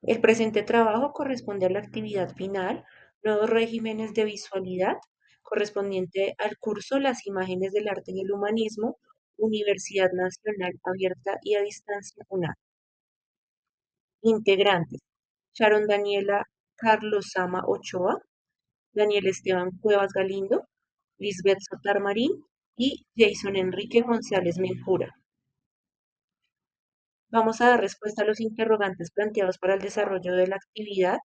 El presente trabajo corresponde a la actividad final, nuevos regímenes de visualidad, correspondiente al curso Las imágenes del arte y el humanismo, Universidad Nacional Abierta y a Distancia, UNAM. Integrantes: Sharon Daniela Carlosama Ochoa, Daniel Esteban Cuevas Galindo, Lisbeth Sotar Marín y Jason Enrique González Menjura. Vamos a dar respuesta a los interrogantes planteados para el desarrollo de la actividad,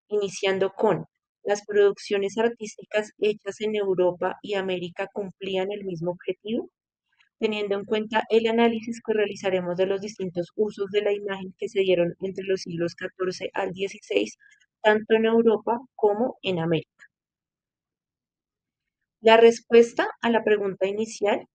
iniciando con: ¿las producciones artísticas hechas en Europa y América cumplían el mismo objetivo? Teniendo en cuenta el análisis que realizaremos de los distintos usos de la imagen que se dieron entre los siglos XIV al XVI, tanto en Europa como en América. La respuesta a la pregunta inicial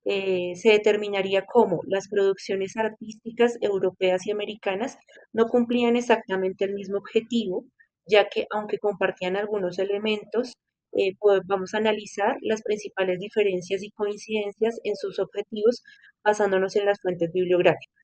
se determinaría como las producciones artísticas europeas y americanas no cumplían exactamente el mismo objetivo, ya que aunque compartían algunos elementos, pues vamos a analizar las principales diferencias y coincidencias en sus objetivos basándonos en las fuentes bibliográficas.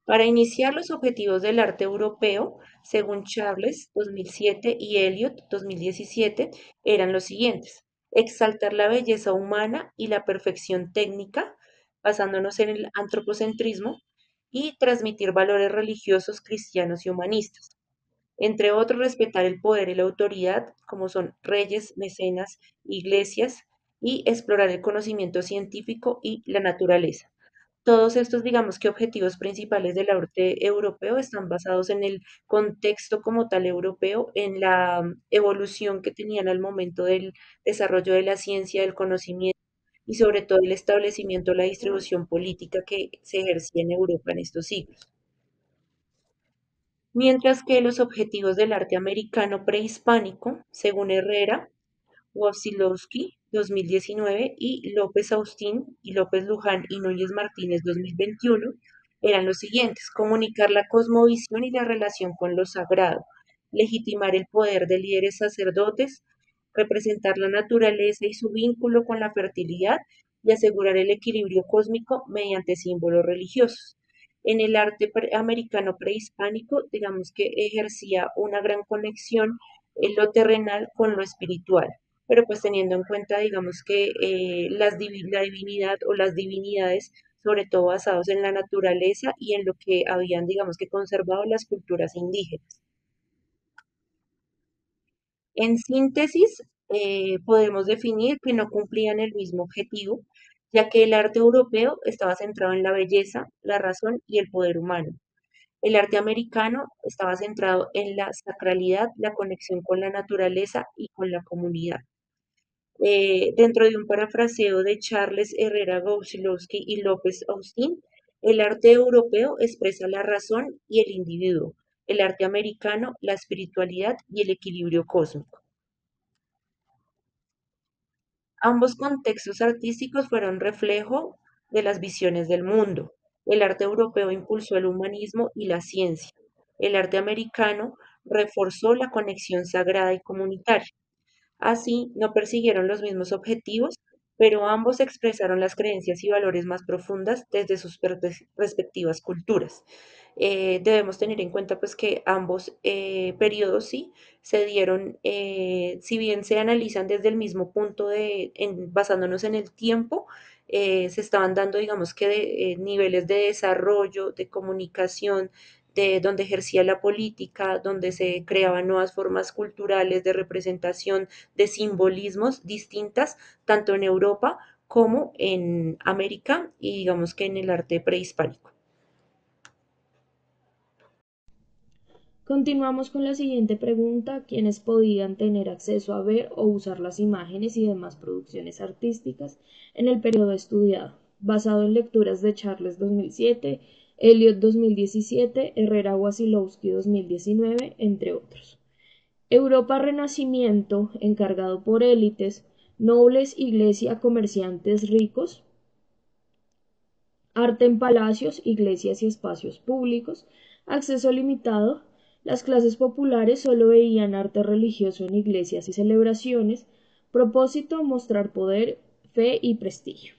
Para iniciar los objetivos del arte europeo, según Charles 2007 y Elliot 2017, eran los siguientes: exaltar la belleza humana y la perfección técnica, basándonos en el antropocentrismo, y transmitir valores religiosos, cristianos y humanistas. Entre otros, respetar el poder y la autoridad, como son reyes, mecenas, iglesias, y explorar el conocimiento científico y la naturaleza. Todos estos, digamos que objetivos principales del arte europeo están basados en el contexto como tal europeo, en la evolución que tenían al momento del desarrollo de la ciencia, del conocimiento y sobre todo el establecimiento de la distribución política que se ejercía en Europa en estos siglos. Mientras que los objetivos del arte americano prehispánico, según Herrera, Wawsilowski 2019 y López Austín y López Luján y Núñez Martínez 2021 eran los siguientes: comunicar la cosmovisión y la relación con lo sagrado, legitimar el poder de líderes sacerdotes, representar la naturaleza y su vínculo con la fertilidad y asegurar el equilibrio cósmico mediante símbolos religiosos. En el arte americano prehispánico, digamos que ejercía una gran conexión en lo terrenal con lo espiritual, pero pues teniendo en cuenta, digamos que la divinidad o las divinidades, sobre todo basados en la naturaleza y en lo que habían, digamos que conservado las culturas indígenas. En síntesis, podemos definir que no cumplían el mismo objetivo, ya que el arte europeo estaba centrado en la belleza, la razón y el poder humano. El arte americano estaba centrado en la sacralidad, la conexión con la naturaleza y con la comunidad. Dentro de un parafraseo de Charles Herrera Gouchilowski y López Austin, el arte europeo expresa la razón y el individuo, el arte americano la espiritualidad y el equilibrio cósmico. Ambos contextos artísticos fueron reflejo de las visiones del mundo. El arte europeo impulsó el humanismo y la ciencia. El arte americano reforzó la conexión sagrada y comunitaria. Así, no persiguieron los mismos objetivos, pero ambos expresaron las creencias y valores más profundas desde sus respectivas culturas. Debemos tener en cuenta pues que ambos periodos sí se dieron, si bien se analizan desde el mismo punto basándonos en el tiempo, se estaban dando, digamos que, niveles de desarrollo, de comunicación, de donde ejercía la política, donde se creaban nuevas formas culturales de representación, de simbolismos distintas, tanto en Europa como en América y digamos que en el arte prehispánico. Continuamos con la siguiente pregunta: ¿quiénes podían tener acceso a ver o usar las imágenes y demás producciones artísticas en el periodo estudiado? Basado en lecturas de Charles 2007, Elliot 2017, Herrera Wasilowski 2019, entre otros. Europa Renacimiento, encargado por élites, nobles, iglesia, comerciantes ricos, arte en palacios, iglesias y espacios públicos, acceso limitado. Las clases populares solo veían arte religioso en iglesias y celebraciones, propósito mostrar poder, fe y prestigio.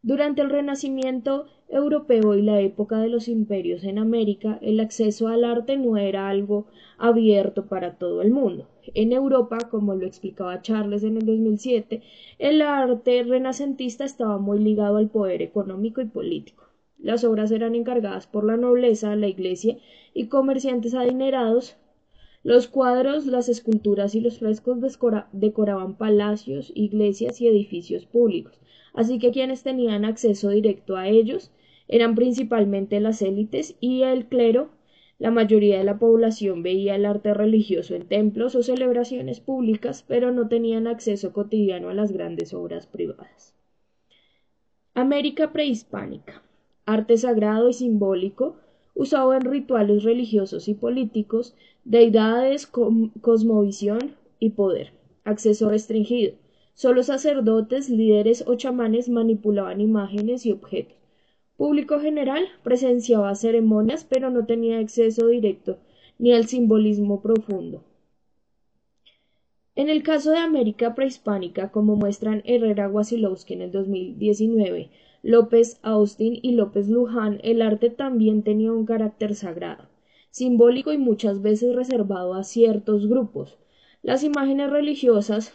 Durante el Renacimiento europeo y la época de los imperios en América, el acceso al arte no era algo abierto para todo el mundo. En Europa, como lo explicaba Charles en el 2007, el arte renacentista estaba muy ligado al poder económico y político. Las obras eran encargadas por la nobleza, la iglesia y comerciantes adinerados. Los cuadros, las esculturas y los frescos decoraban palacios, iglesias y edificios públicos, así que quienes tenían acceso directo a ellos eran principalmente las élites y el clero. La mayoría de la población veía el arte religioso en templos o celebraciones públicas, pero no tenían acceso cotidiano a las grandes obras privadas. América prehispánica. Arte sagrado y simbólico, usado en rituales religiosos y políticos, deidades, cosmovisión y poder. Acceso restringido. Solo sacerdotes, líderes o chamanes manipulaban imágenes y objetos. Público general presenciaba ceremonias, pero no tenía acceso directo ni al simbolismo profundo. En el caso de América prehispánica, como muestran Herrera Wasilowski en el 2019, López Austin y López Luján, el arte también tenía un carácter sagrado, simbólico y muchas veces reservado a ciertos grupos. Las imágenes religiosas,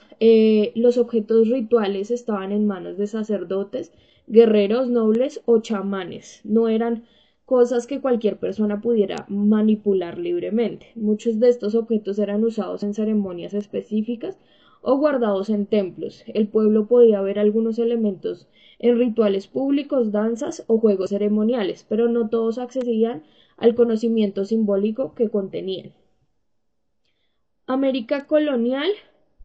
los objetos rituales estaban en manos de sacerdotes, guerreros, nobles o chamanes. No eran cosas que cualquier persona pudiera manipular libremente. Muchos de estos objetos eran usados en ceremonias específicas o guardados en templos. El pueblo podía ver algunos elementos en rituales públicos, danzas o juegos ceremoniales, pero no todos accedían al conocimiento simbólico que contenían. América colonial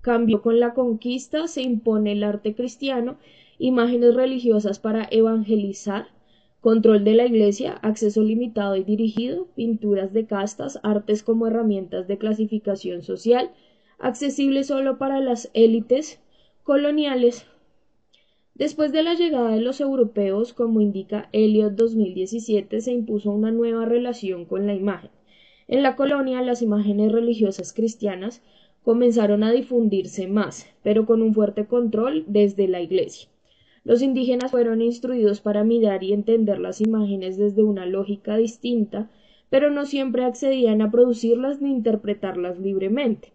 cambió con la conquista, se impone el arte cristiano, imágenes religiosas para evangelizar, control de la iglesia, acceso limitado y dirigido, pinturas de castas, artes como herramientas de clasificación social, accesible solo para las élites coloniales. Después de la llegada de los europeos, como indica Elliot 2017, se impuso una nueva relación con la imagen. En la colonia, las imágenes religiosas cristianas comenzaron a difundirse más, pero con un fuerte control desde la iglesia. Los indígenas fueron instruidos para mirar y entender las imágenes desde una lógica distinta, pero no siempre accedían a producirlas ni interpretarlas libremente.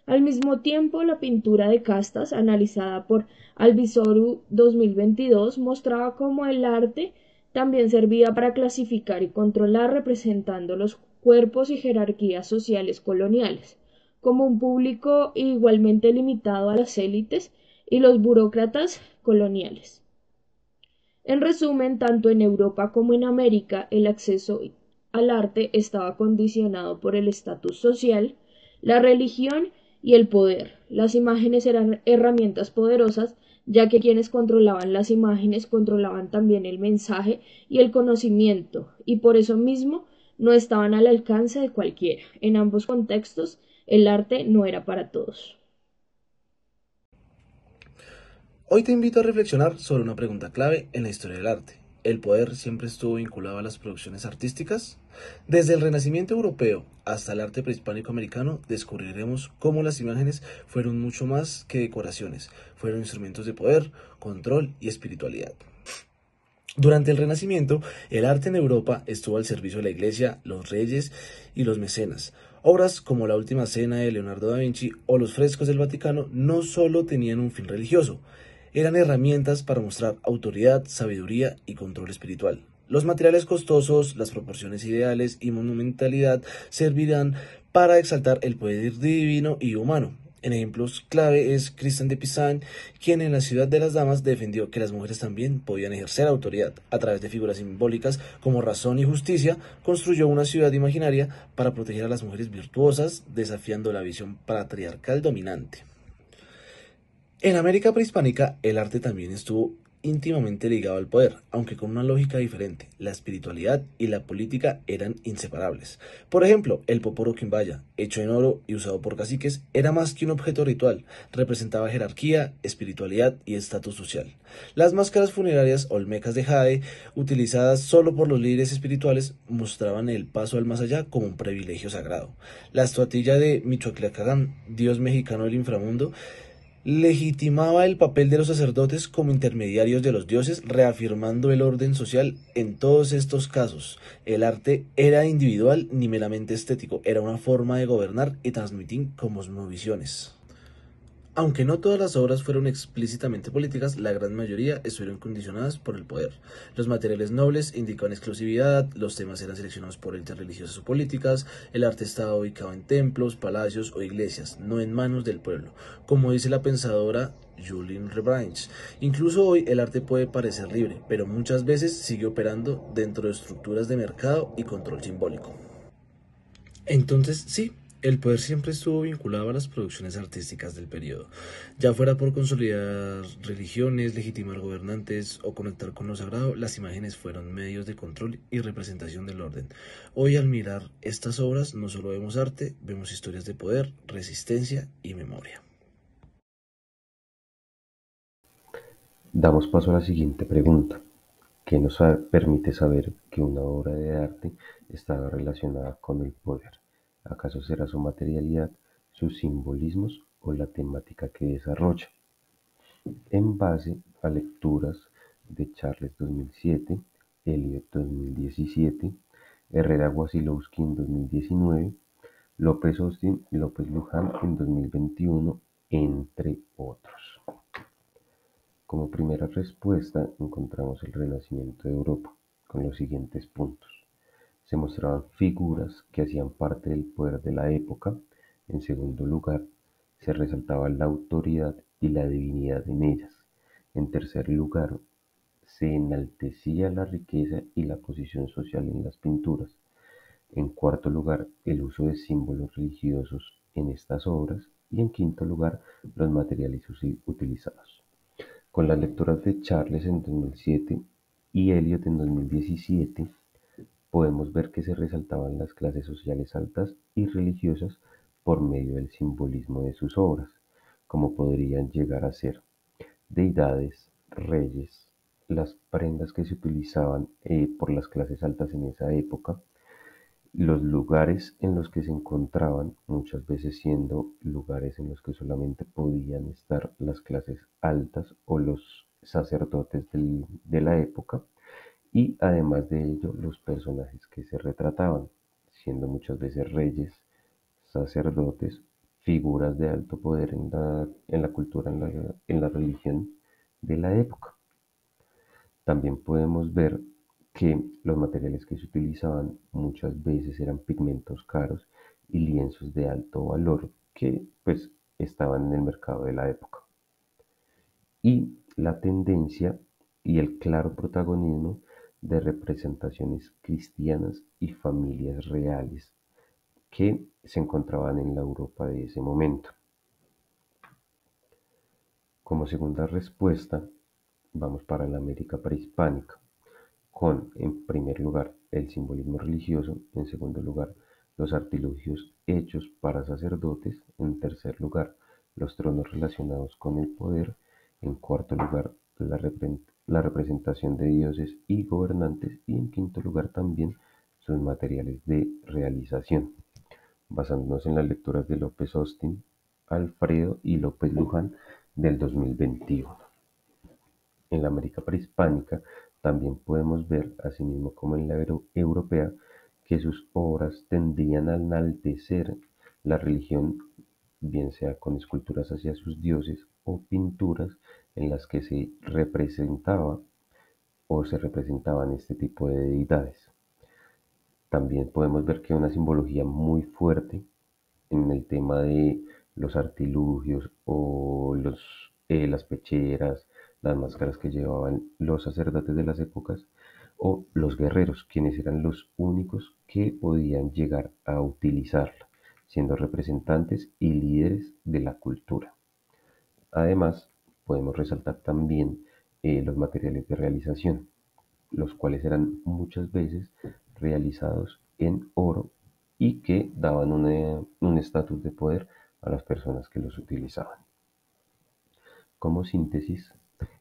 Al mismo tiempo, la pintura de castas, analizada por Albizoru 2022, mostraba cómo el arte también servía para clasificar y controlar, representando los cuerpos y jerarquías sociales coloniales, como un público igualmente limitado a las élites y los burócratas coloniales. En resumen, tanto en Europa como en América, el acceso al arte estaba condicionado por el estatus social, la religión y el poder. Las imágenes eran herramientas poderosas, ya que quienes controlaban las imágenes controlaban también el mensaje y el conocimiento, y por eso mismo no estaban al alcance de cualquiera. En ambos contextos, el arte no era para todos. Hoy te invito a reflexionar sobre una pregunta clave en la historia del arte. ¿El poder siempre estuvo vinculado a las producciones artísticas? Desde el Renacimiento europeo hasta el arte prehispánico americano, descubriremos cómo las imágenes fueron mucho más que decoraciones, fueron instrumentos de poder, control y espiritualidad. Durante el Renacimiento, el arte en Europa estuvo al servicio de la Iglesia, los reyes y los mecenas. Obras como La Última Cena de Leonardo da Vinci o los frescos del Vaticano no solo tenían un fin religioso, eran herramientas para mostrar autoridad, sabiduría y control espiritual. Los materiales costosos, las proporciones ideales y monumentalidad servirán para exaltar el poder divino y humano. En ejemplos clave es Christian de Pizan, quien en la Ciudad de las Damas defendió que las mujeres también podían ejercer autoridad. A través de figuras simbólicas como razón y justicia, construyó una ciudad imaginaria para proteger a las mujeres virtuosas, desafiando la visión patriarcal dominante. En América prehispánica, el arte también estuvo íntimamente ligado al poder, aunque con una lógica diferente. La espiritualidad y la política eran inseparables. Por ejemplo, el poporo quimbaya, hecho en oro y usado por caciques, era más que un objeto ritual, representaba jerarquía, espiritualidad y estatus social. Las máscaras funerarias olmecas de jade, utilizadas solo por los líderes espirituales, mostraban el paso al más allá como un privilegio sagrado. La estatuilla de Michoaclacán, dios mexicano del inframundo, Legitimaba el papel de los sacerdotes como intermediarios de los dioses, reafirmando el orden social en todos estos casos. El arte era individual ni meramente estético, era una forma de gobernar y transmitir cosmovisiones. Aunque no todas las obras fueron explícitamente políticas, la gran mayoría estuvieron condicionadas por el poder. Los materiales nobles indicaban exclusividad, los temas eran seleccionados por élites religiosas o políticas, el arte estaba ubicado en templos, palacios o iglesias, no en manos del pueblo, como dice la pensadora Julien Rebranche. Incluso hoy el arte puede parecer libre, pero muchas veces sigue operando dentro de estructuras de mercado y control simbólico. Entonces, sí, el poder siempre estuvo vinculado a las producciones artísticas del periodo, ya fuera por consolidar religiones, legitimar gobernantes o conectar con lo sagrado, las imágenes fueron medios de control y representación del orden. Hoy al mirar estas obras no solo vemos arte, vemos historias de poder, resistencia y memoria. Damos paso a la siguiente pregunta, que nos permite saber que una obra de arte estaba relacionada con el poder. ¿Acaso será su materialidad, sus simbolismos o la temática que desarrolla? En base a lecturas de Charles 2007, Eliot 2017, Herrera Wasilowski en 2019, López Austin y López Luján en 2021, entre otros. Como primera respuesta encontramos el Renacimiento de Europa, con los siguientes puntos. Se mostraban figuras que hacían parte del poder de la época. En segundo lugar, se resaltaba la autoridad y la divinidad en ellas. En tercer lugar, se enaltecía la riqueza y la posición social en las pinturas. En cuarto lugar, el uso de símbolos religiosos en estas obras. Y en quinto lugar, los materiales utilizados. Con las lecturas de Charles en 2007 y Eliot en 2017, podemos ver que se resaltaban las clases sociales altas y religiosas por medio del simbolismo de sus obras, como podrían llegar a ser deidades, reyes, las prendas que se utilizaban por las clases altas en esa época, los lugares en los que se encontraban, muchas veces siendo lugares en los que solamente podían estar las clases altas o los sacerdotes de la época, y además de ello los personajes que se retrataban, siendo muchas veces reyes, sacerdotes, figuras de alto poder en la cultura, en la religión de la época. También podemos ver que los materiales que se utilizaban muchas veces eran pigmentos caros y lienzos de alto valor que pues estaban en el mercado de la época. Y la tendencia y el claro protagonismo de representaciones cristianas y familias reales que se encontraban en la Europa de ese momento. Como segunda respuesta, vamos para la América prehispánica, con, en primer lugar, el simbolismo religioso, en segundo lugar, los artilugios hechos para sacerdotes, en tercer lugar, los tronos relacionados con el poder, en cuarto lugar, la representación de dioses y gobernantes, y en quinto lugar también sus materiales de realización. Basándonos en las lecturas de López Austin, Alfredo y López Luján del 2021. En la América prehispánica también podemos ver, asimismo como en la europea, que sus obras tendían a enaltecer la religión, bien sea con esculturas hacia sus dioses o pinturas en las que se representaba o se representaban este tipo de deidades. También podemos ver que hay una simbología muy fuerte en el tema de los artilugios o las pecheras, las máscaras que llevaban los sacerdotes de las épocas o los guerreros, quienes eran los únicos que podían llegar a utilizarla, siendo representantes y líderes de la cultura. Además, podemos resaltar también los materiales de realización, los cuales eran muchas veces realizados en oro y que daban un estatus de poder a las personas que los utilizaban. Como síntesis,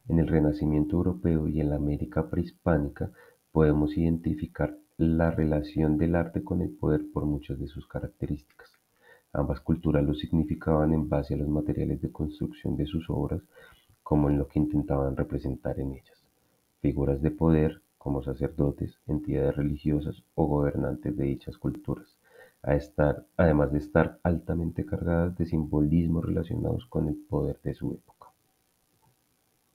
en el Renacimiento europeo y en la América prehispánica podemos identificar la relación del arte con el poder por muchas de sus características. Ambas culturas lo significaban en base a los materiales de construcción de sus obras, como en lo que intentaban representar en ellas: figuras de poder, como sacerdotes, entidades religiosas o gobernantes de dichas culturas, además de estar altamente cargadas de simbolismos relacionados con el poder de su época.